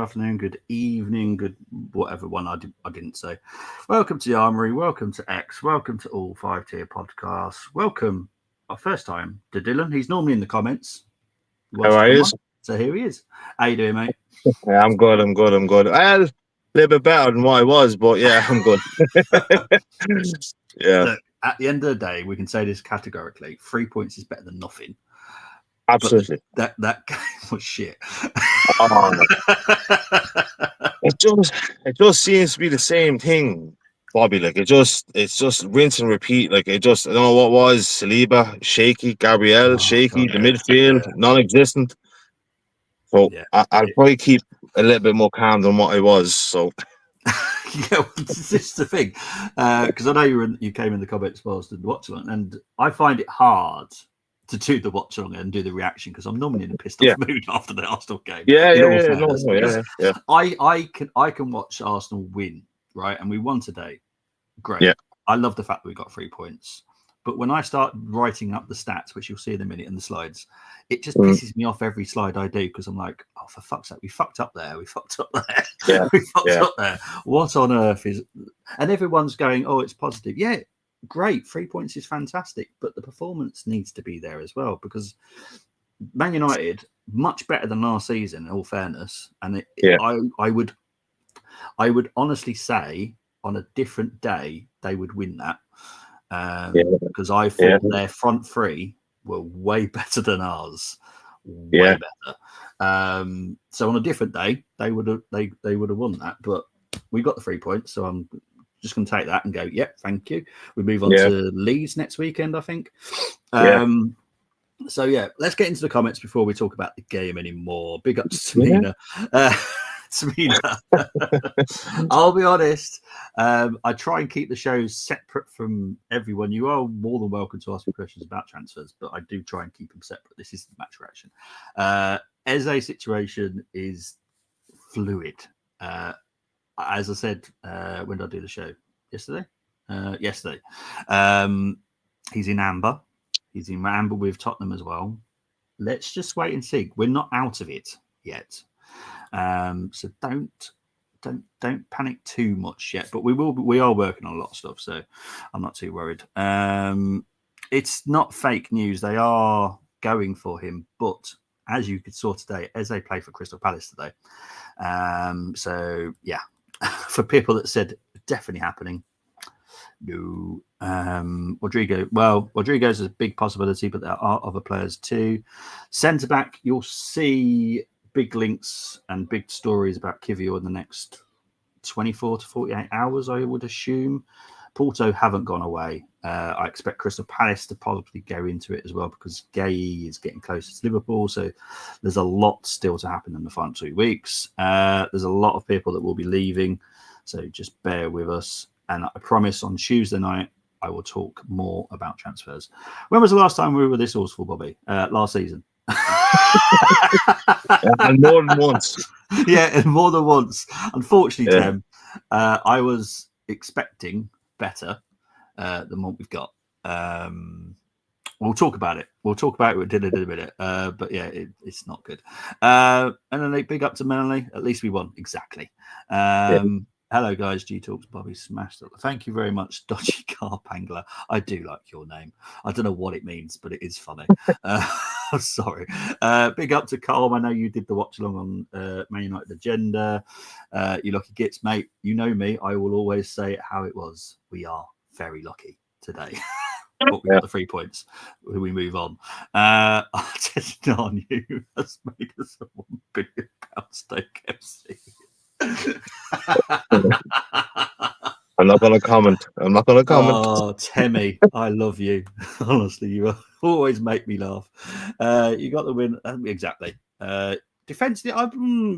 afternoon, good evening, good whatever one I didn't say. Welcome to the Armory, welcome to X, welcome to all 5-tier podcasts. Welcome, our first time, to Dylan. He's normally in the comments. How are you? So here he is. How you doing, mate? Yeah, I'm good. Well, a little bit better than what I was, but yeah, I'm good. Yeah, Look, at the end of the day, we can say this categorically: 3 points is better than nothing. absolutely. But that game was shit. Oh, it just seems to be the same thing, Bobby. Like it's just rinse and repeat. I don't know what was Saliba shaky, Gabriel shaky, the midfield non-existent. So I'll probably keep a little bit more calm than what I was. So. Yeah, this is the thing, because I know you came in the comments whilst did the watch along, and I find it hard to do the watch along and do the reaction because I'm normally in a pissed off mood after the Arsenal game. I can watch Arsenal win, right, and we won today. Great. Yeah. I love the fact that we got 3 points. But when I start writing up the stats, which you'll see in a minute in the slides, it just pisses me off every slide I do because I'm like, oh, for fuck's sake, we fucked up there. We fucked up there. Yeah. We fucked up there. What on earth is... And everyone's going, oh, it's positive. Yeah, great. 3 points is fantastic. But the performance needs to be there as well because Man United, much better than last season, in all fairness. And I would honestly say on a different day, they would win that. Because I thought their front three were way better than ours, way better. So on a different day, they would have won that. But we got the 3 points, so I'm just going to take that and go. Yep, thank you. We move on to Leeds next weekend, I think. So let's get into the comments before we talk about the game anymore. Big up to Tamina. I'll be honest. I try and keep the shows separate from everyone. You are more than welcome to ask me questions about transfers, but I do try and keep them separate. This is the match reaction. Eze's situation is fluid. As I said, when did I do the show? Yesterday. He's in amber. He's in amber with Tottenham as well. Let's just wait and see. We're not out of it yet. So don't panic too much yet, but we are working on a lot of stuff, so I'm not too worried. It's not fake news. They are going for him, but as you could saw today, Eze played for Crystal Palace today. So yeah, for people that said definitely happening, no. Rodrigo's a big possibility, but there are other players too. Centre back, you'll see big links and big stories about Kivior in the next 24 to 48 hours, I would assume. Porto haven't gone away. I expect Crystal Palace to probably go into it as well because Gay is getting closer to Liverpool. So there's a lot still to happen in the final 2 weeks. There's a lot of people that will be leaving. So just bear with us. And I promise on Tuesday night, I will talk more about transfers. When was the last time we were this horseful, Bobby? Last season. And more than once. Yeah, and more than once. Unfortunately, Tim, I was expecting better than what we've got. We'll talk about it. We'll talk about it with Dylan in a minute. But yeah, it's not good. And then big up to Melanie. At least we won. Exactly. Hello, guys. G-Talks. Bobby smashed it. Thank you very much, Dodgy Car Pangler. I do like your name. I don't know what it means, but it is funny. I'm sorry. Big up to Carl. I know you did the watch along on Man United Agenda. You lucky gits, mate. You know me. I will always say it how it was. We are very lucky today. But we got the 3 points. We move on. I tested on you. Has made us a £1 billion stake FC. I'm not going to comment. Oh, Temmie, I love you. Honestly, you always make me laugh. You got the win. Exactly. Defensively,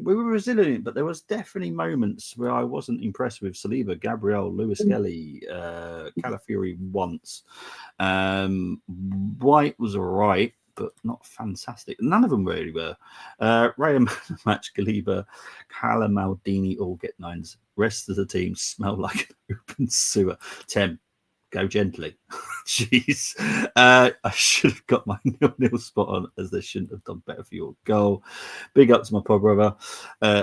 we were resilient, but there was definitely moments where I wasn't impressed with Saliba, Gabriel, Lewis Kelly, Calafiori once. White was all right, but not fantastic. None of them really were. Raya Match, Galiba, Callum Maldini all get 9s. Rest of the team smell like an open sewer. Tem, go gently. Jeez. I should have got my 0-0 spot on, as they shouldn't have done better for your goal. Big up to my pod brother.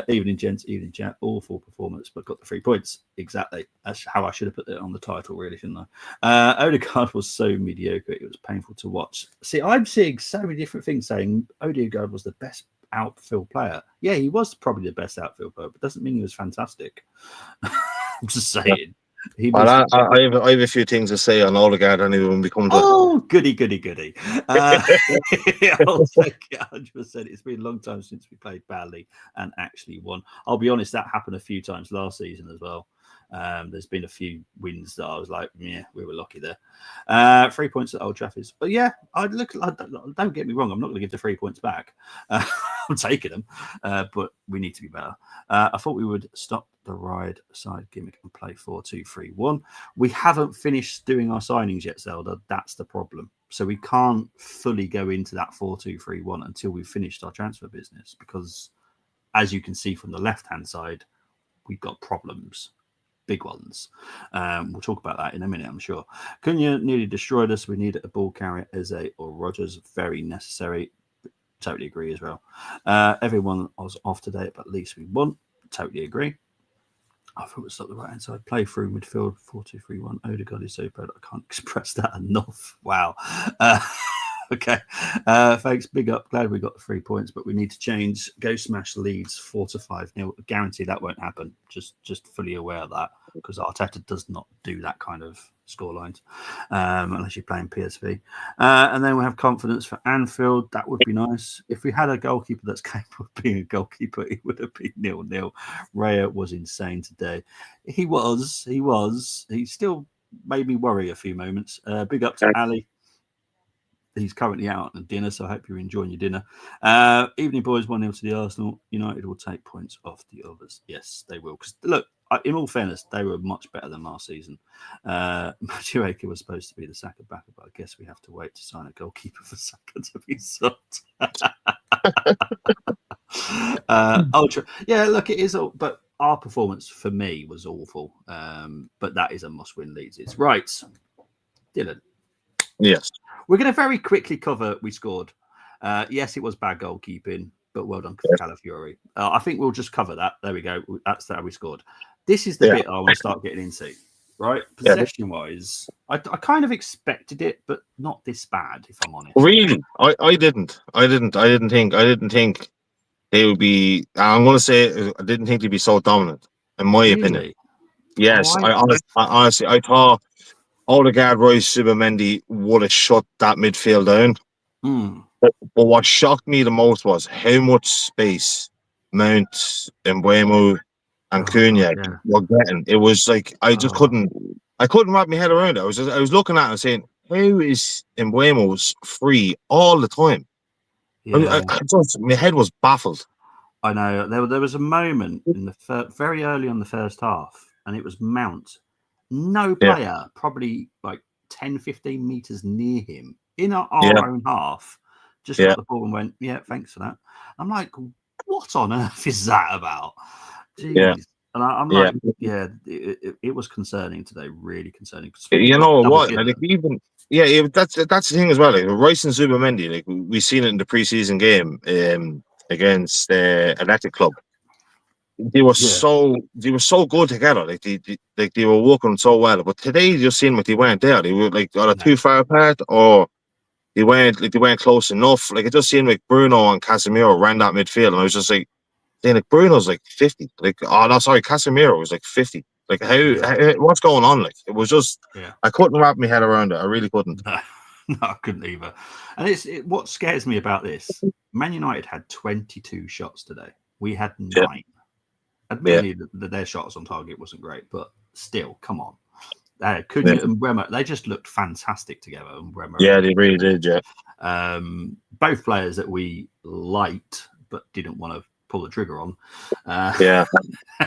Evening, gents, evening, chat. Awful performance, but got the 3 points. Exactly. That's how I should have put it on the title, really, shouldn't I? Odegaard was so mediocre, it was painful to watch. See, I'm seeing so many different things saying Odegaard was the best outfield player. Yeah, he was probably the best outfield player, but doesn't mean he was fantastic. I'm just saying. He was. I have a few things to say on Odegaard anyway when we come to. Oh, goody. I'll take it 100%. It's been a long time since we played badly and actually won. I'll be honest, that happened a few times last season as well. There's been a few wins that I was like, yeah, we were lucky there. 3 points at Old Trafford. But yeah, don't get me wrong, I'm not going to give the 3 points back. I'm taking them, but we need to be better. I thought we would stop the ride side gimmick and play 4-2-3-1. We haven't finished doing our signings yet, Zelda. That's the problem. So we can't fully go into that 4-2-3-1 until we've finished our transfer business, because as you can see from the left-hand side, we've got problems. Big ones. We'll talk about that in a minute, I'm sure. Cunha nearly destroyed us. We need a ball carrier, Eze or Rogers. Very necessary. Totally agree as well. Everyone was off today, but at least we won. Totally agree. I thought it's up the right hand side. Play through midfield 4-2-3-1. Odegaard is so bad. I can't express that enough. Wow. Okay. Thanks. Big up. Glad we got the 3 points, but we need to change. Go smash Leeds 4-5-0. Guarantee that won't happen. Just fully aware of that, because Arteta does not do that kind of scorelines unless you're playing PSV. And then we have confidence for Anfield. That would be nice. If we had a goalkeeper that's capable of being a goalkeeper, it would have been 0-0. Raya was insane today. He was. He still made me worry a few moments. Big up to Ali. He's currently out on dinner, so I hope you're enjoying your dinner. Evening, boys. 1-0 to the Arsenal. United will take points off the others. Yes, they will. Because look, in all fairness, they were much better than last season. Madueke was supposed to be the Saka backup, but I guess we have to wait to sign a goalkeeper for Saka to be sold. Ultra. Yeah, look, it is all, but our performance for me was awful. But that is a must-win Leeds. It's right, Dylan. Yes. We're going to very quickly cover we scored. Yes, it was bad goalkeeping, but well done, Calafiori. I think we'll just cover that. There we go. That's how we scored. This is the bit I want to start getting into, right? Possession-wise, I kind of expected it, but not this bad, if I'm honest. Really? I didn't think they would be. I'm going to say I didn't think they'd be so dominant, in my opinion. Yes, honestly, I thought Odegaard, Royce, Zubimendi would have shut that midfield down. But what shocked me the most was how much space Mount, Mbeumo, and Cunha were getting. It was like I just couldn't wrap my head around it. I was looking at it and saying, how is Mbeumo free all the time? Yeah. My head was baffled. I know there was a moment in the very early on the first half, and it was Mount. No player, probably like 10, 15 meters near him in our own half, just got the ball and went, yeah, thanks for that. I'm like, what on earth is that about? Jeez. Yeah. And I'm like, it was concerning today, really concerning. You know what? Like that's the thing as well. Like Rice and Zubimendi, like we've seen it in the preseason game against Electric Club. They were so good together. Like they were working so well. But today, you just seemed like they weren't there. They were like either too far apart, or they weren't close enough. Like it just seemed like Bruno and Casemiro ran that midfield, and I was just like, Bruno's like 50. Like, oh no, sorry, Casemiro was like 50. Like how what's going on? Like it was just I couldn't wrap my head around it. I really couldn't. No, I couldn't either. And what scares me about this. Man United had 22 shots today. We had 9. Admittedly, their shots on target wasn't great, but still, come on. Cunha and Bremer, they just looked fantastic together. And Bremer, they really did, both players that we liked, but didn't want to pull the trigger on. But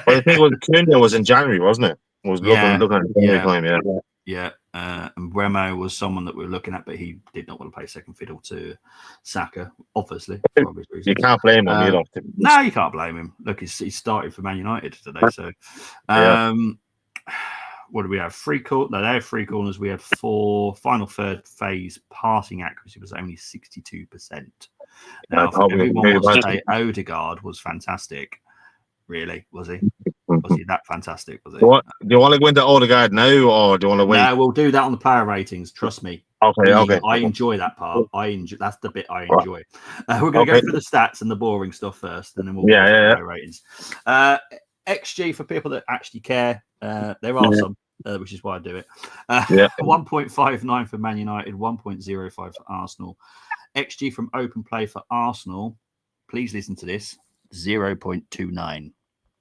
I think Cunha was in January, wasn't it? Looking at January time, and Remo was someone that we were looking at, but he did not want to play second fiddle to Saka, obviously, for obvious reasons. You can't blame him either. No, you can't blame him. Look, he started for Man United today, so what do we have? Three corners. No, they had 3 corners. We had 4. Final third phase passing accuracy was only 62%. Now, everyone wants to say Odegaard was fantastic. Really, was he? Was he that fantastic? Was he? Do you want to go into Odegaard now, or do you want to wait? No, we'll do that on the player ratings. Trust me. Okay. I enjoy that part. That's the bit I enjoy. We're going to go through the stats and the boring stuff first, and then we'll go through the player ratings. XG for people that actually care. There are some, which is why I do it. 1.59 for Man United, 1.05 for Arsenal. XG from open play for Arsenal. Please listen to this. 0.29.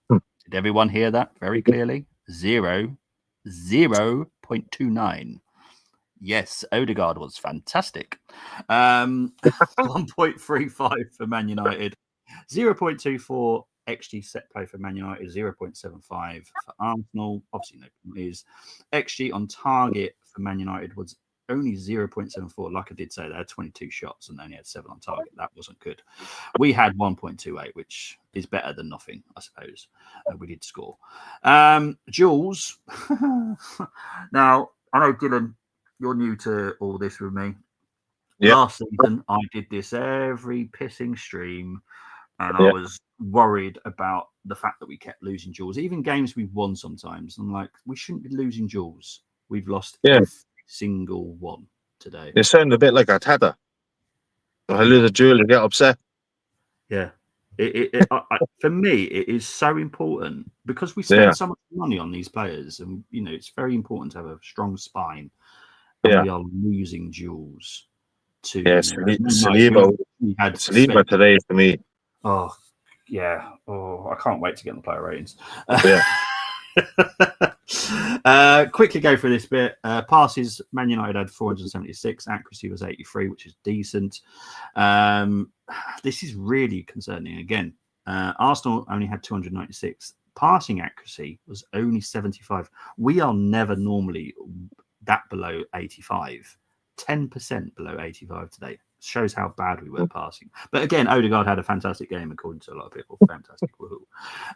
Did everyone hear that very clearly? 0.29. Yes, Odegaard was fantastic. 1.35 for Man United. 0.24 XG set play for Man United. 0.75 for Arsenal. Obviously, no is. XG on target for Man United was only 0.74. Like I did say, they had 22 shots and only had 7 on target. That wasn't good. We had 1.28, which is better than nothing, I suppose. We did score. Jules. Now, I know, Dylan, you're new to all this with me. Yep. Last season, I did this every pissing stream, and I was worried about the fact that we kept losing duels. Even games we've won sometimes. I'm like, we shouldn't be losing duels. We've lost every single one today. You sound a bit like Arteta. I lose a duel and get upset. Yeah. For me, it is so important because we spend so much money on these players, and it's very important to have a strong spine. And we are losing duels to Saliba today for me. Oh yeah. Oh, I can't wait to get on the player ratings. Quickly go through this bit. Passes, Man United had 476. Accuracy was 83, which is decent. This is really concerning. Again, Arsenal only had 296. Passing accuracy was only 75. We are never normally that below 85. 10% below 85 today. Shows how bad we were passing. But again, Odegaard had a fantastic game, according to a lot of people. Fantastic.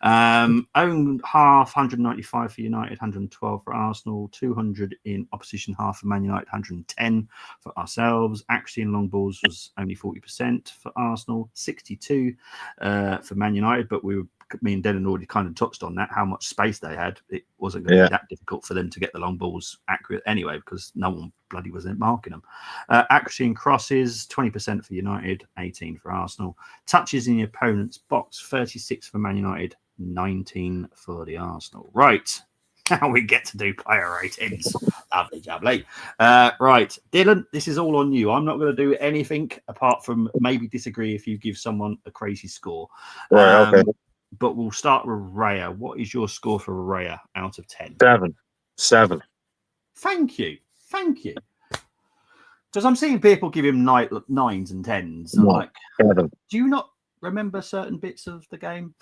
Own half, 195 for United, 112 for Arsenal, 200 in opposition half for Man United, 110 for ourselves. Accuracy in long balls was only 40% for Arsenal, 62 for Man United, but me and Dylan already kind of touched on that, how much space they had. It wasn't going to be that difficult for them to get the long balls accurate anyway, because no one bloody wasn't marking them. Accuracy in crosses, 20% for United, 18 for Arsenal. Touches in the opponent's box, 36 for Man United, 19 for the Arsenal. Right, now we get to do player ratings. Lovely jubbly. Right, Dylan, this is all on you. I'm not going to do anything apart from maybe disagree if you give someone a crazy score. Right, okay. But we'll start with Raya. What is your score for Raya out of 10? 7. Thank you. Because I'm seeing people give him 9s and 10s. I'm like, 7. Do you not remember certain bits of the game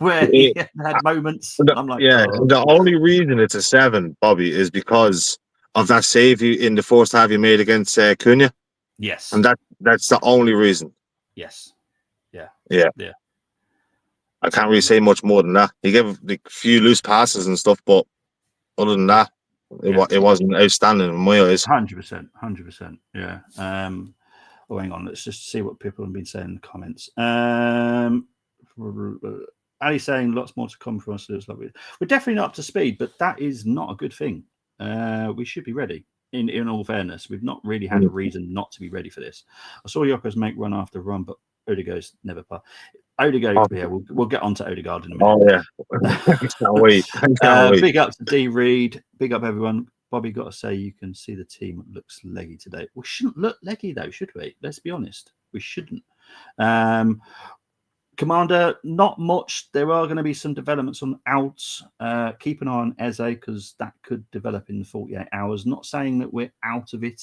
where he had moments? I'm like, the only reason it's a 7, Bobby, is because of that save in the first half you made against Cunha. Yes. And that's the only reason. Yes. Yeah. I can't really say much more than that. He gave a few loose passes and stuff, but other than that, it wasn't outstanding in my eyes. 100%. Yeah. Hang on. Let's just see what people have been saying in the comments. Ali saying lots more to come from us. We're definitely not up to speed, but that is not a good thing. We should be ready. In all fairness, we've not really had a reason not to be ready for this. I saw Yokos make run after run, but Odegaard's never passed. Odegaard, we'll get on to Odegaard in a minute. Oh, yeah. Can't wait. Big up to D. Reed. Big up, everyone. Bobby, got to say, you can see the team looks leggy today. We shouldn't look leggy, though, should we? Let's be honest. We shouldn't. Commander, not much. There are going to be some developments on outs. Keep an eye on Eze, because that could develop in 48 hours. Not saying that we're out of it,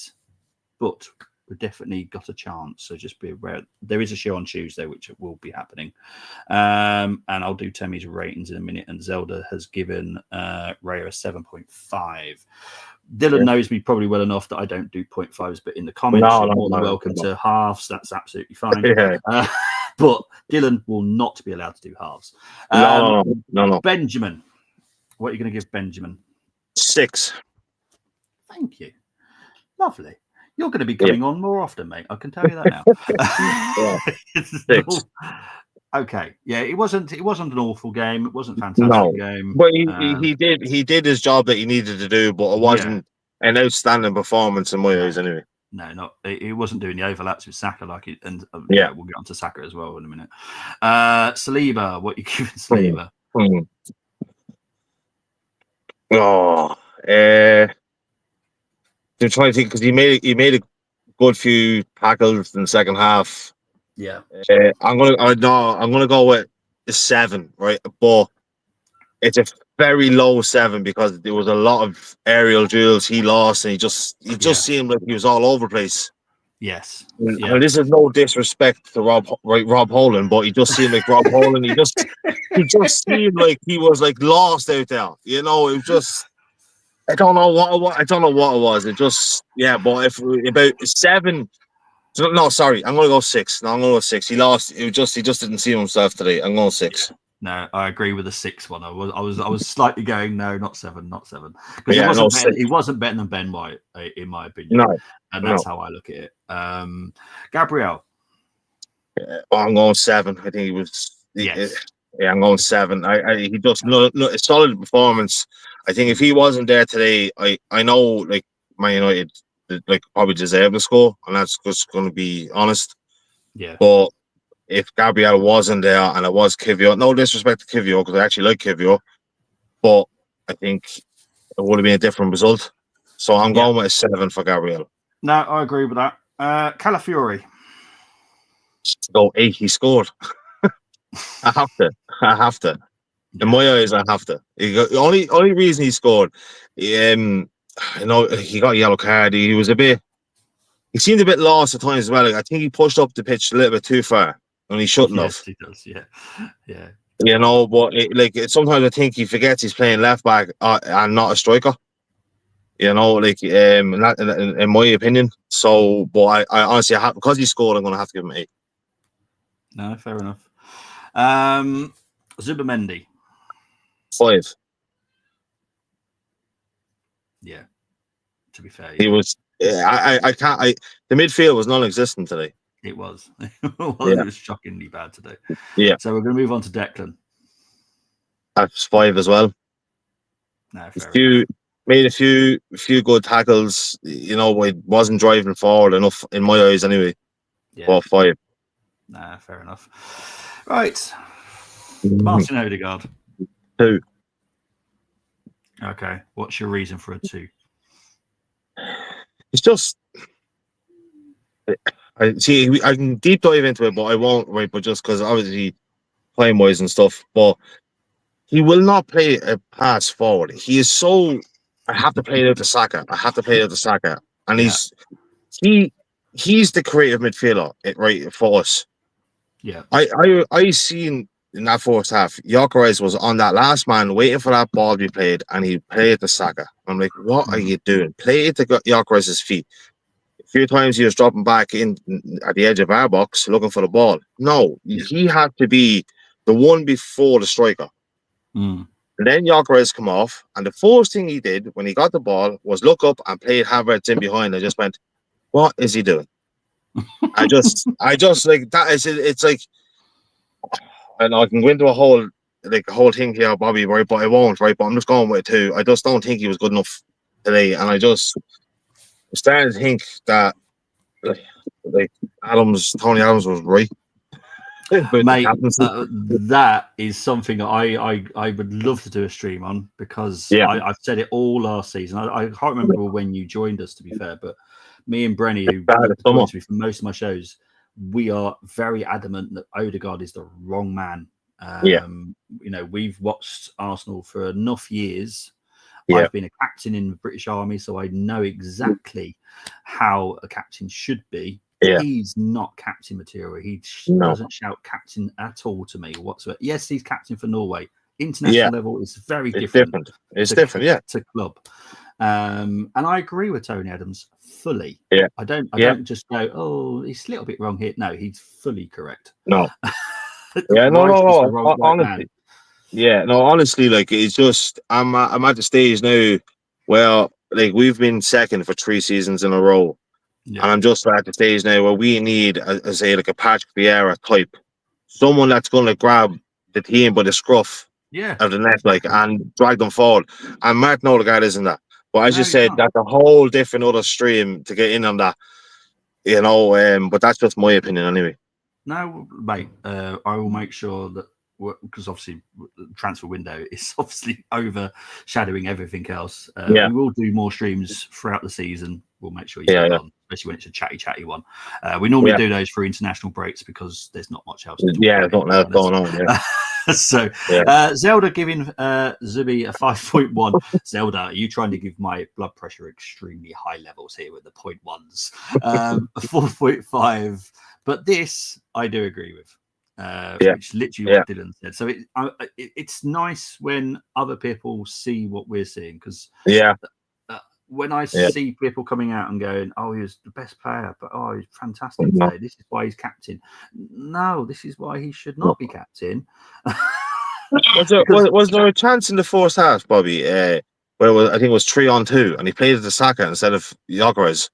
but we've definitely got a chance. So just be aware. There is a show on Tuesday, which will be happening. And I'll do Temmie's ratings in a minute. And Zelda has given Raya a 7.5. Dylan knows me probably well enough that I don't do 0.5s, but in the comments, you're more than welcome to halves. That's absolutely fine. But Dylan will not be allowed to do halves. No. Benjamin, what are you going to give Benjamin? 6. Thank you. Lovely. You're going to be coming on more often, mate. I can tell you that now. 6. Okay. Yeah, it wasn't an awful game. It wasn't a fantastic game. But he did his job that he needed to do, but it wasn't an outstanding performance in my eyes anyway. No, he wasn't doing the overlaps with Saka we'll get on to Saka as well in a minute. Saliba, what you giving Saliba? They're trying to think because he made a good few tackles in the second half. Yeah, I'm gonna go with a 7, right? But it's a very low 7 because there was a lot of aerial duels he lost, and he just seemed like he was all over the place. Yes. And this is no disrespect to Rob Holan, but he just seemed like Rob Holan. He just seemed like he was like lost out there. You know, it was just. I don't know what it was. It just but if about 7. No, sorry, I'm gonna go 6. No, I'm gonna go 6. He lost. He just didn't see himself today. I'm going 6. No, I agree with the 6 one. I was slightly going no, not 7, because he wasn't better than Ben White in my opinion. No, and that's how I look at it. Gabriel, I'm going 7. I think he was. Yes. I'm going 7. He just a solid performance. I think if he wasn't there today, I know like Man United like probably deserve the score, and that's just going to be honest. Yeah. But if Gabriel wasn't there and it was Kivio, no disrespect to Kivio because I actually like Kivio, but I think it would have been a different result. So I'm going with a 7 for Gabriel. No, I agree with that. Calafiori. Go 8. He scored. I have to. In my eyes, I have to. The only reason he scored, he got a yellow card. He seemed a bit lost at times as well. Like, I think he pushed up the pitch a little bit too far, and he shouldn't have. He does. Yeah. You know, but sometimes I think he forgets he's playing left back and not a striker. You know, in my opinion. So, but I honestly because he scored, I'm going to have to give him 8. No, fair enough. Zubimendi. 5. Yeah. To be fair, he was. I can't. The midfield was non-existent today. It was. It was shockingly bad today. Yeah. So we're going to move on to Declan. That's 5 as well. No, fair made a few good tackles. You know, it wasn't driving forward enough in my eyes anyway. Yeah. Well, 5. Nah, fair enough. Right. Martin Odegaard. 2. Okay. What's your reason for a 2? It's just I can deep dive into it, but I won't, right? But just because obviously playing wise and stuff, but he will not play a pass forward. He is so. I have to play it out to Saka. And he's the creative midfielder, right, for us. Yeah. I seen in that first half, Gyökeres was on that last man waiting for that ball to be played, and he played to Saka. I'm like, what are you doing? Play it to Gyökeres' feet. A few times he was dropping back in at the edge of our box looking for the ball. No, he had to be the one before the striker. And then Gyökeres come off, and the first thing he did when he got the ball was look up and play Havertz in behind. I just went, what is he doing? I just like that is it. It's like, and I can go into a whole thing here, Bobby, right? But I won't, right? But I'm just going with it too. I just don't think he was good enough today, and I just started to think that Tony Adams was right. Mate, that is something I would love to do a stream on because I've said it all last season. I can't remember when you joined us, to be fair, but me and Brenny, who joins me for most of my shows, we are very adamant that Odegaard is the wrong man. You know, we've watched Arsenal for enough years. I've been a captain in the British Army, so I know exactly how a captain should be. He's not captain material. He doesn't shout captain at all to me whatsoever. Yes, he's captain for Norway. International level is very different. It's different, to club. And I agree with Tony Adams fully. I don't just go, oh, he's a little bit wrong here. No, he's fully correct. No. No. Honestly. Honestly, like it's just I'm at the stage now Well, like we've been second for 3 seasons in a row, and I'm just at the stage now where we need, I say, like a Patrick Vieira type, someone that's going to grab the team by the scruff of the neck, like, and drag them forward. And Martin Odegaard isn't that. But as you said, that's a whole different other stream to get in on that, you know. But that's just my opinion, anyway. No, mate. I will make sure that, because obviously the transfer window is obviously overshadowing everything else. We will do more streams throughout the season. We'll make sure you get on, especially when it's a chatty one. We normally do those for international breaks because there's not much else to talk about. There's not else going on. So Zelda giving Zubi a 5.1. Zelda, are you trying to give my blood pressure extremely high levels here with the 0.1s? 4.5. But this I do agree with. Which literally what Dylan said. So it's nice when other people see what we're seeing, because when I see people coming out and going, "Oh, he was the best player," but "Oh, he's fantastic today. This is why he's captain." No, this is why he should not be captain. Was there a chance in the first half, Bobby? Where I think it was 3-on-2, and he played at the Saka instead of Gyökeres.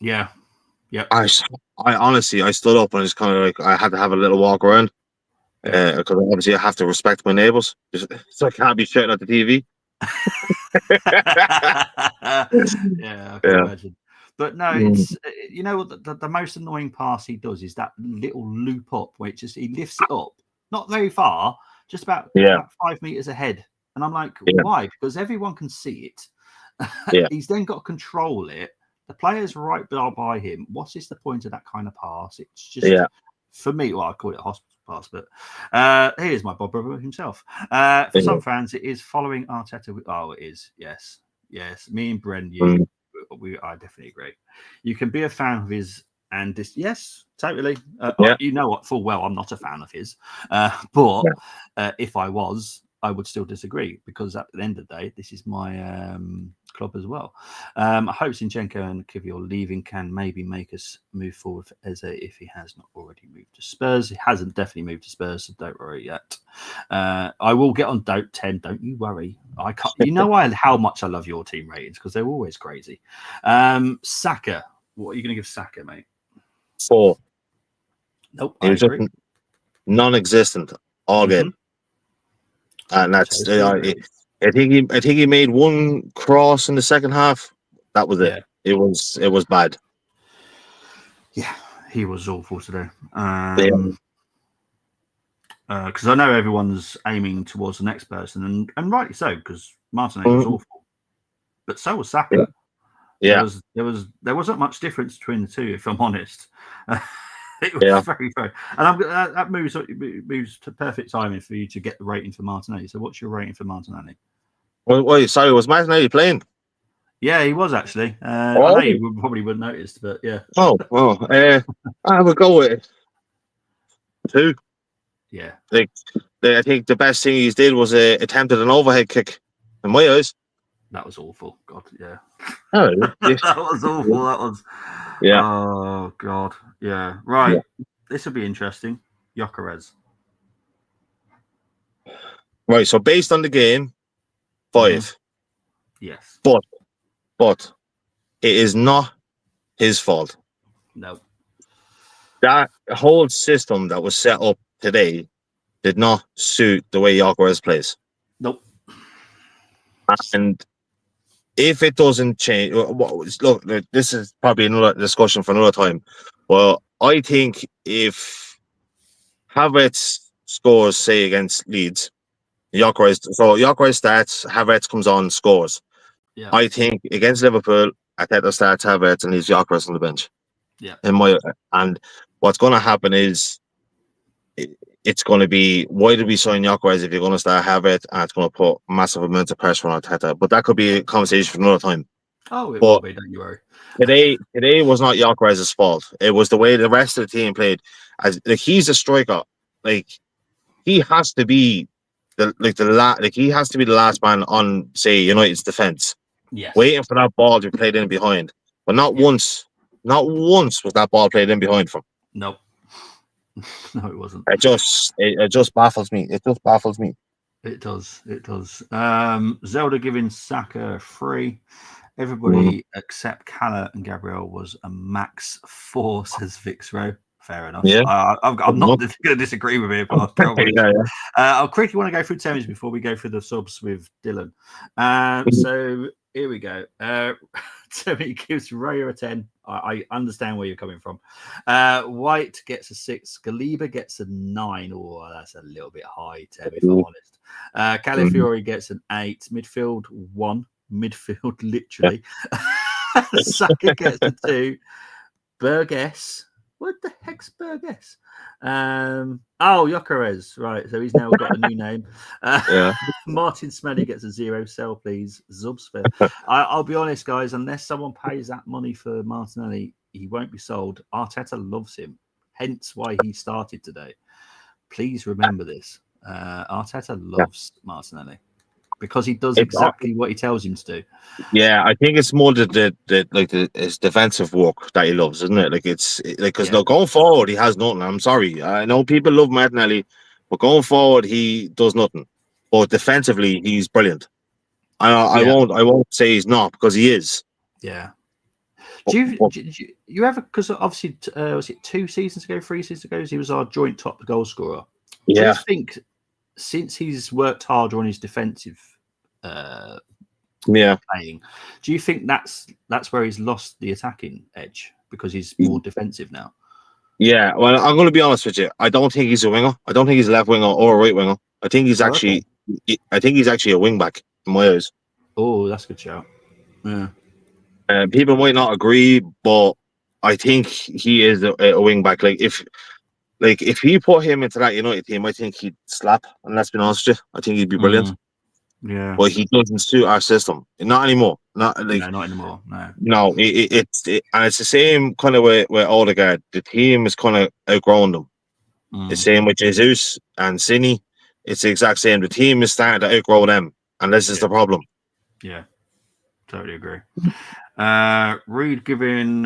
Yeah. I honestly, I stood up and it's kind of like I had to have a little walk around, because obviously I have to respect my neighbours, so I can't be shouting at the TV. I can imagine. But no, it's the most annoying pass he does is that little loop up, where he lifts it up, not very far, just about 5 meters ahead, and I'm like, why? Because everyone can see it. He's then got to control it. The player's right by him. What is the point of that kind of pass? It's just, for me, I call it a hospital pass, but here's my Bob Brother himself. For some fans, it is following Arteta. It is. Yes. Me and Bren, I definitely agree. You can be a fan of his and this. Yes, totally. You know what? Full well, I'm not a fan of his. But if I was, I would still disagree, because at the end of the day, this is my club as well. I hope Zinchenko and Kivior leaving can maybe make us move forward for Eze if he has not already moved to Spurs. He hasn't definitely moved to Spurs, so don't worry yet. I will get on Dope 10. Don't you worry. I can't. You know how much I love your team ratings, because they're always crazy. Saka, what are you going to give Saka, mate? 4. Nope, I agree. Just non-existent all game. And that's I think he made one cross in the second half. That was it. It was bad. Yeah, he was awful today. Because I know everyone's aiming towards the next person, and rightly so, because Martinelli was awful, but so was Saka. There wasn't much difference between the two, if I'm honest. It was very, very, and that moves to perfect timing for you to get the rating for Martinelli. So, what's your rating for Martinelli? Wait, sorry, was Martinelli playing? Yeah, he was actually. I know you probably wouldn't notice, but yeah. I would go with 2. Yeah, I think the best thing he did was attempted an overhead kick. In my eyes, that was awful. God, yeah. Oh, that was awful. That was. Yeah. Oh God. Yeah. Right. Yeah. This will be interesting. Gyökeres. Right. So based on the game, 5. Yes. But it is not his fault. No. That whole system that was set up today did not suit the way Gyökeres plays. Nope. And if it doesn't change, look, this is probably another discussion for another time. Well, I think if Havertz scores, say, against Leeds, Gyökeres starts, Havertz comes on, scores. Yeah. I think against Liverpool, Arteta starts Havertz and leaves Gyökeres on the bench. Yeah. And what's going to happen is it's going to be, why did we sign Gyökeres if you're going to start Havertz, and it's going to put massive amounts of pressure on Arteta. But that could be a conversation for another time. Oh, it will be, don't you worry. Today was not Gyökeres' fault. It was the way the rest of the team played. He's a striker. He has to be he has to be the last man on, say, United's defense. Yes. Waiting for that ball to be played in behind. But not once was that ball played in behind from. Nope. No, it wasn't. It just baffles me. It just baffles me. It does. It does. Zelda giving Saka a 3. Mm. Everybody except Calla and Gabriel was a max 4, says Vixro. Fair enough. Yeah. I'm not going to disagree with him. I promise. Yeah. I'll quickly want to go through Temmie's before we go through the subs with Dylan. So here we go. Temmie gives Raya a 10. I understand where you're coming from. White gets a 6. Galiba gets a 9. Oh, that's a little bit high, Temmie, if I'm honest. Calafiori gets an 8. Midfield 1. Midfield, literally. Saka gets a 2. Burgess. What the heck's Burgess? Jokeres. Right. So he's now got a new name. Martin Smelly gets a 0. Sell, please. Zubsfair. I'll be honest, guys. Unless someone pays that money for Martinelli, he won't be sold. Arteta loves him. Hence why he started today. Please remember this. Arteta loves Martinelli. Because he does exactly what he tells him to do. Yeah, I think it's more his defensive work that he loves, isn't it? Like it's like because going forward he has nothing. I'm sorry, I know people love Martinelli, but going forward he does nothing. But defensively he's brilliant. I won't say he's not because he is. Yeah. Do you ever, because obviously was it 2 seasons ago, 3 seasons ago, he was our joint top goal scorer. Yeah. Do you think since he's worked harder on his defensive playing, do you think that's where he's lost the attacking edge because he's more defensive now? Yeah, well, I'm going to be honest with you. I don't think he's a winger. I don't think he's a left winger or a right winger. I think he's actually a wing back in my eyes. Oh, that's a good shout. Yeah. People might not agree, but I think he is a wing back. Like if he put him into that United team, I think he'd slap. And let's be honest with you, I think he'd be brilliant. Yeah, but he doesn't suit our system. Not anymore. Not anymore. No. No, it's the same kind of way with Odegaard. The team has kind of outgrown them. The same with Jesus and Cine. It's the exact same. The team is starting to outgrow them, and this is the problem. Yeah, totally agree. Reed giving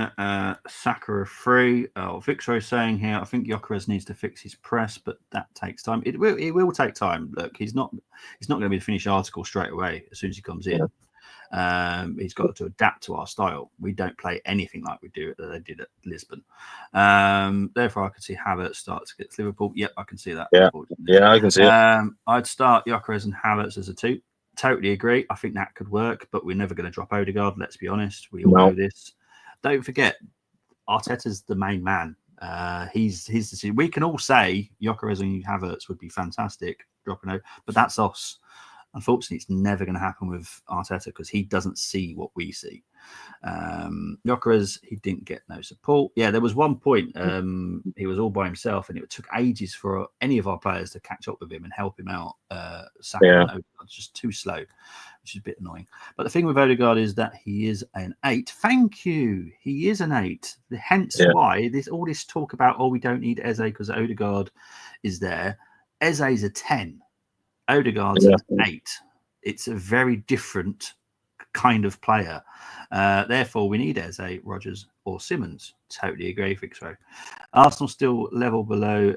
Saka a 3. Victor is saying here, I think Gyökeres needs to fix his press, but that takes time. It will take time. Look, he's not going to be the finished article straight away as soon as he comes in. He's got to adapt to our style. We don't play anything like they did at Lisbon. Therefore, I can see Havertz starts against Liverpool. Yep, I can see that. Yeah, I can see it. I'd start Gyökeres and Havertz as a 2. Totally agree. I think that could work, but we're never going to drop Odegaard. Let's be honest. We all know this. Don't forget, Arteta's the main man. He's his decision. We can all say Gyökeres and Havertz would be fantastic dropping out, but that's us. Unfortunately, it's never going to happen with Arteta because he doesn't see what we see. Gyökeres, he didn't get no support. Yeah, there was one point he was all by himself, and it took ages for any of our players to catch up with him and help him out. Saka just too slow, which is a bit annoying. But the thing with Odegaard is that he is an 8. Thank you. He is an 8. Hence why all this talk about we don't need Eze because Odegaard is there. Eze is a 10. Odegaard's an 8. It's a very different kind of player. Therefore, we need Eze, Rodgers, or Simmons. Totally agree, Fixo. Arsenal still level below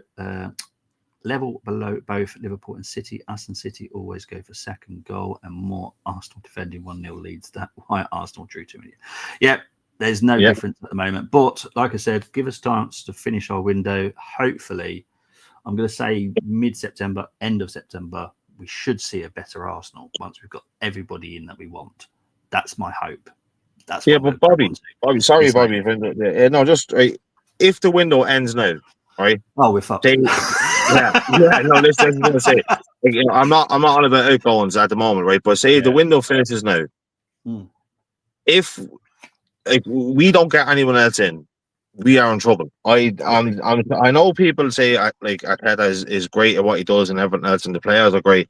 both Liverpool and City. Us and City always go for second goal and more. Arsenal defending 1-0 leads. That why Arsenal drew 2 million. Yeah, there's no difference at the moment. But like I said, give us a chance to finish our window. Hopefully, I'm going to say mid-September, end of September, we should see a better Arsenal once we've got everybody in that we want. That's my hope. That's but Bobby, sorry, Bobby. No, just right. If the window ends now, right? Oh, we're fucked. No, this is going to say. I'm not on about outgoings at the moment, right? But say the window finishes now. If we don't get anyone else in, we are in trouble. I know people say like Arteta is great at what he does and everything else, and the players are great.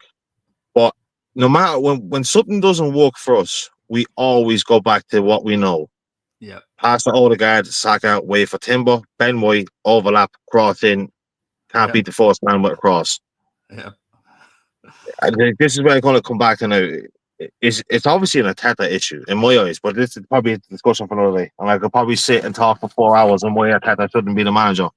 But no matter when something doesn't work for us, we always go back to what we know. Yeah. Pass to Odegaard, Saka, wait for Timber, Ben White, overlap, cross in. Can't beat the first man with a cross. Yeah. And this is where I'm going to come back to now. It's obviously an Arteta issue in my eyes, but this is probably a discussion for another day. And I could probably sit and talk for 4 hours on why Arteta shouldn't be the manager.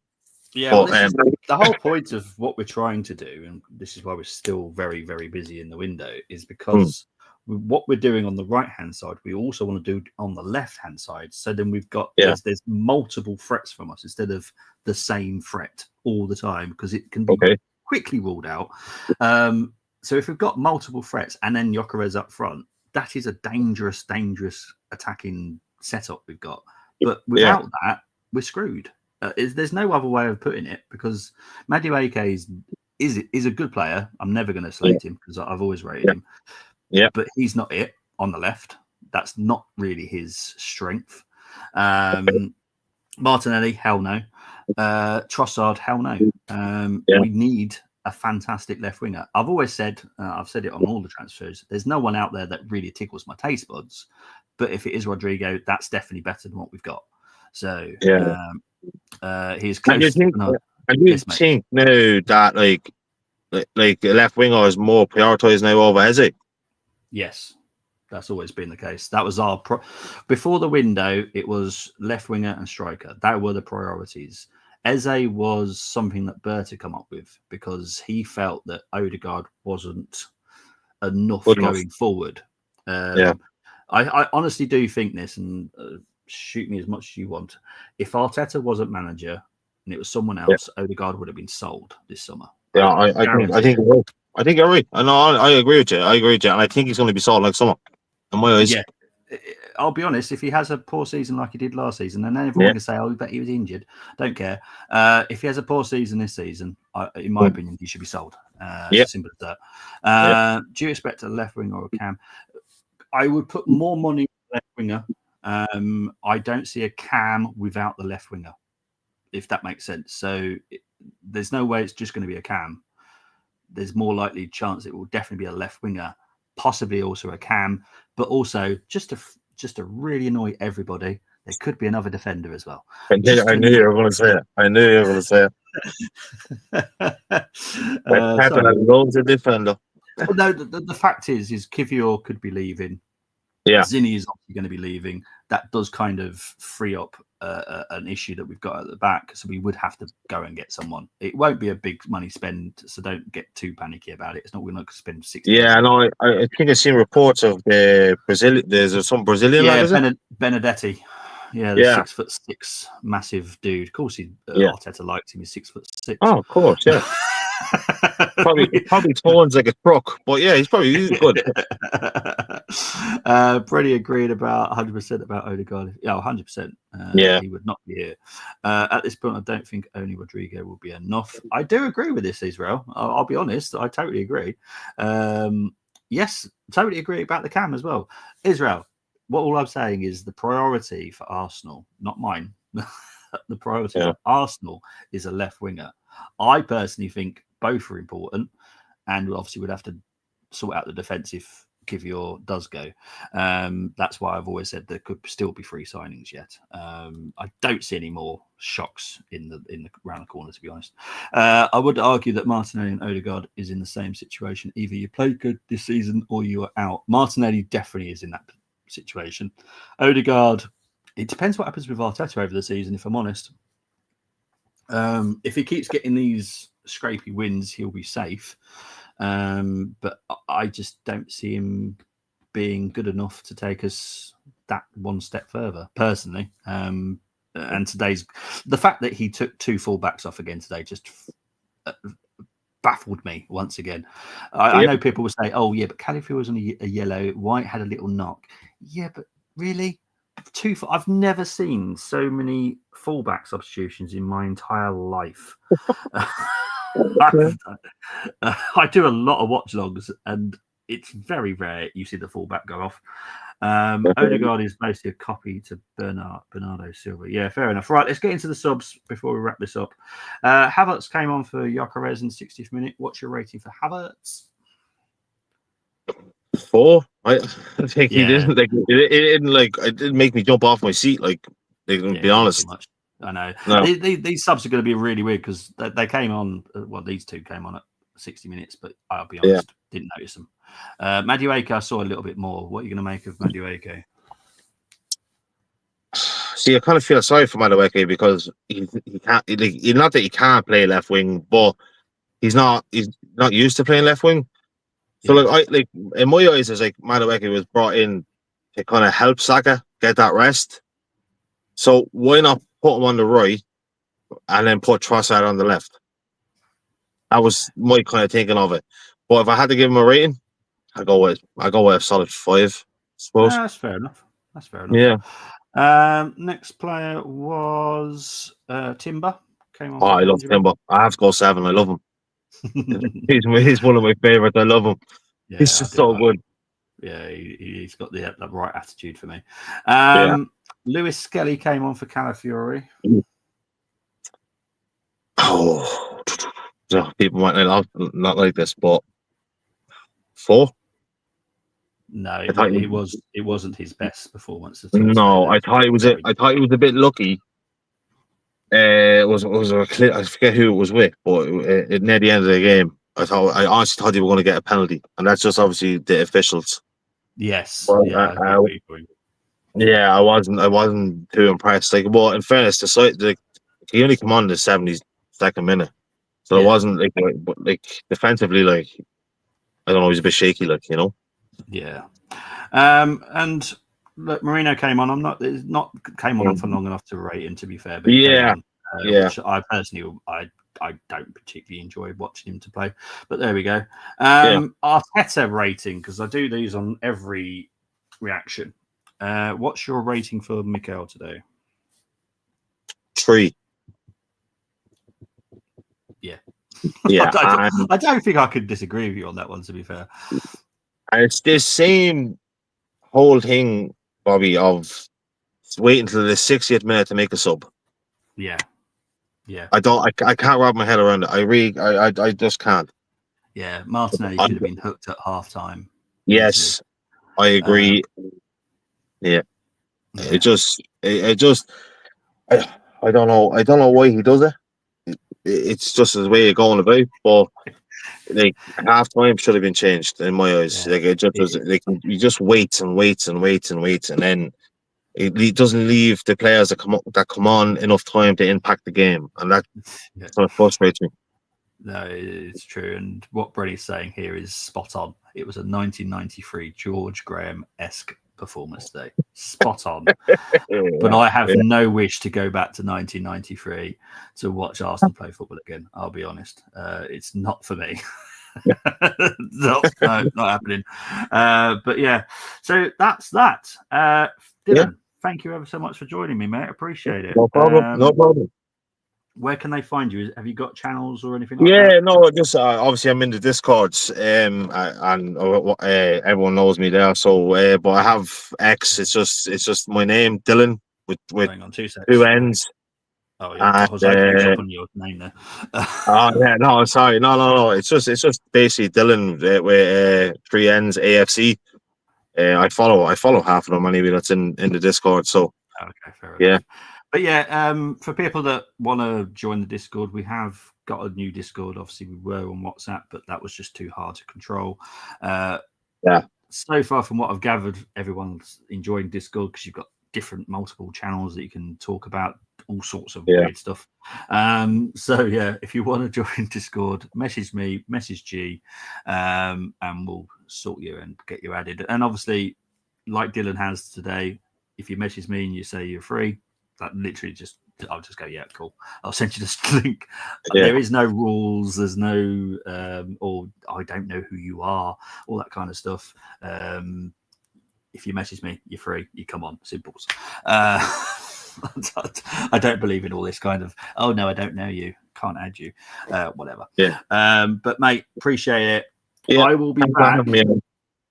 Yeah, well, But this is the whole point of what we're trying to do, and this is why we're still very, very busy in the window, is because what we're doing on the right-hand side, we also want to do on the left-hand side. So then we've got there's multiple threats from us instead of the same threat all the time, because it can be quickly ruled out. So if we've got multiple threats and then Gyökeres up front, that is a dangerous, dangerous attacking setup we've got. But without that, we're screwed. There's no other way of putting it, because Madueke is a good player. I'm never going to slate him because I've always rated him. Yeah, but he's not it on the left. That's not really his strength. Martinelli, hell no. Trossard, hell no. We need a fantastic left winger. I've always said, I've said it on all the transfers, there's no one out there that really tickles my taste buds. But if it is Rodrigo, that's definitely better than what we've got. So he's close. I do think now that like the left winger is more prioritised now over Eze. Yes, that's always been the case. That was our before the window. It was left winger and striker. That were the priorities. Eze was something that Bert had come up with because he felt that Odegaard wasn't enough going forward. I honestly do think this, and shoot me as much as you want. If Arteta wasn't manager and it was someone else, Odegaard would have been sold this summer. Yeah, I think you're right. I agree with you. And I think he's going to be sold like summer. In my eyes. Yeah. I'll be honest, if he has a poor season like he did last season, and then everyone can say, oh, I bet he was injured. Don't care. If he has a poor season this season, in my opinion, he should be sold. Simple as that. Do you expect a left winger or a cam? I would put more money on the left winger. I don't see a cam without the left winger, if that makes sense. So there's no way it's just going to be a cam. There's more likely chance it will definitely be a left winger, possibly also a cam, but also just to really annoy everybody, there could be another defender as well. I knew you were going to say it. I knew you were going to say it. Pep loves a defender. Well, no, the fact is Kivior could be leaving. Yeah, Zinni is obviously going to be leaving. That does kind of free up an issue that we've got at the back. So we would have to go and get someone. It won't be a big money spend, so don't get too panicky about it. It's not we're not going to spend 60. Yeah, and I think I've seen reports of the Brazilian. There's some Brazilian. Yeah, Benedetti. Yeah, the 6'6" massive dude. Of course, Arteta liked him. He's 6'6". Oh, of course, yeah. probably tones like a truck, but yeah, he's good. Pretty agreed about 100% about Odegaard. Yeah, 100%. He would not be here at this point. I don't think only Rodrigo will be enough. I do agree with this, Israel. I'll be honest. I totally agree. Yes, totally agree about the cam as well. Israel. What all I'm saying is the priority for Arsenal, not mine. The priority for Arsenal is a left winger. I personally think both are important, and obviously we'd have to sort out the defence if Kivior does go. That's why I've always said there could still be free signings yet. I don't see any more shocks in the round the corner, to be honest. I would argue that Martinelli and Odegaard is in the same situation. Either you played good this season or you are out. Martinelli definitely is in that situation. Odegaard, it depends what happens with Arteta over the season, if I'm honest. If he keeps getting these scrapey wins, he'll be safe. But I just don't see him being good enough to take us that one step further, personally. And the fact that he took two fullbacks off again today just baffled me once again. I know people will say, oh, yeah, but Califu was on a yellow, White had a little knock. Yeah, but really? I've never seen so many fullback substitutions in my entire life. I do a lot of watch logs, and it's very rare you see the fullback go off. Odegaard is basically a copy to Bernardo Silva. Yeah, fair enough. Right, let's get into the subs before we wrap this up. Havertz came on for Gyökeres in 60th minute. What's your rating for Havertz? 4. I think he didn't it didn't make me jump off my seat. To be honest, much. I know. No. These subs are going to be really weird because they came on. Well, these two came on at 60 minutes, but I'll be honest, didn't notice them. Madueke, I saw a little bit more. What are you going to make of Madueke? See, I kind of feel sorry for Madueke because he can't. Not that he can't play left wing, but he's not used to playing left wing. So in my eyes, it's like Madueke was brought in to kind of help Saka get that rest. So why not put him on the right and then put Trossard on the left? That was my kind of thinking of it. But if I had to give him a rating, I go with a solid 5, I suppose. That's fair enough. Yeah. Next player was Timber. Came on. I love Timber. I have to go 7. I love him. he's one of my favorites. I love him. Yeah, he's just so good. Yeah, he's got the right attitude for me. Yeah. Lewis Skelly came on for Calafiori. Oh, people might not like this, but 4. No, it wasn't his best performance at all. No, I thought he was a bit lucky. It was I forget who it was with, but near the end of the game, I honestly thought they were going to get a penalty, and that's just obviously the officials. Yes. Well, I wasn't too impressed. Like, well, in fairness, he only came on in the 72nd minute, so it wasn't like defensively, like, I don't know, he's a bit shaky, like, you know. Yeah. And look, Marino came on. Came on for long enough to rate him, to be fair. But which I personally, I don't particularly enjoy watching him to play. But there we go. Arteta rating, because I do these on every reaction. What's your rating for Mikel today? 3. Yeah. Yeah. I don't think I could disagree with you on that one, to be fair. And it's this same whole thing, Bobby, of waiting until the 60th minute to make a sub. Yeah. Yeah. I can't wrap my head around it. I just can't. Yeah. Martinelli could have been hooked at half time. Yes. I agree. Yeah. It just I don't know why he does it. It's just his way of going about, but like half time should have been changed in my eyes. Like it just was. Like he just waits and waits and waits and waits, and then he doesn't leave the players that come on enough time to impact the game, and that sort of frustrates me. No, it's true. And what Brenny's saying here is spot on. It was a 1993 George Graham-esque performance day. Spot on. But I have no wish to go back to 1993 to watch Arsenal play football again. I'll be honest. It's not for me. No, not happening. But yeah, so that's that. Dylan, thank you ever so much for joining me, mate. Appreciate it. No problem. No problem. Where can they find you? Have you got channels or anything like that? Yeah, no, just obviously I'm in the Discords, and everyone knows me there. So, but I have X. It's just my name, Dylan, with Hang on, 2 seconds. 2 N's. Oh yeah, I was opening up on your name there. Oh yeah, no, sorry, no. It's just basically Dylan with 3 N's AFC. I follow half of them anyway. That's in the Discord. So okay, fair enough. But yeah, for people that want to join the Discord, we have got a new Discord. Obviously, we were on WhatsApp, but that was just too hard to control. So far, from what I've gathered, everyone's enjoying Discord because you've got multiple channels that you can talk about all sorts of weird stuff. So yeah, if you want to join Discord, message me, message G, and we'll sort you and get you added. And obviously, like Dylan has today, if you message me and you say you're free, that literally I'll just go, yeah, cool. I'll send you this link. There is no rules. There's no, or I don't know who you are, all that kind of stuff. If you message me, you're free. You come on, simples. I don't believe in all this kind of, oh no, I don't know you, can't add you, whatever. But mate, appreciate it. I will be back. When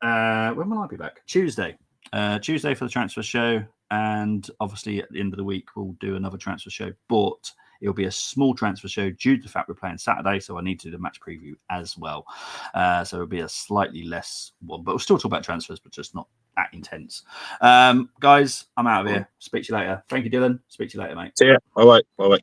will I be back? Tuesday for the transfer show. And obviously at the end of the week, we'll do another transfer show, but it'll be a small transfer show due to the fact we're playing Saturday. So I need to do the match preview as well. So it'll be a slightly less one, but we'll still talk about transfers, but just not that intense. Guys, I'm out of here. Speak to you later. Thank you, Dylan. Speak to you later, mate. See ya. Bye-bye.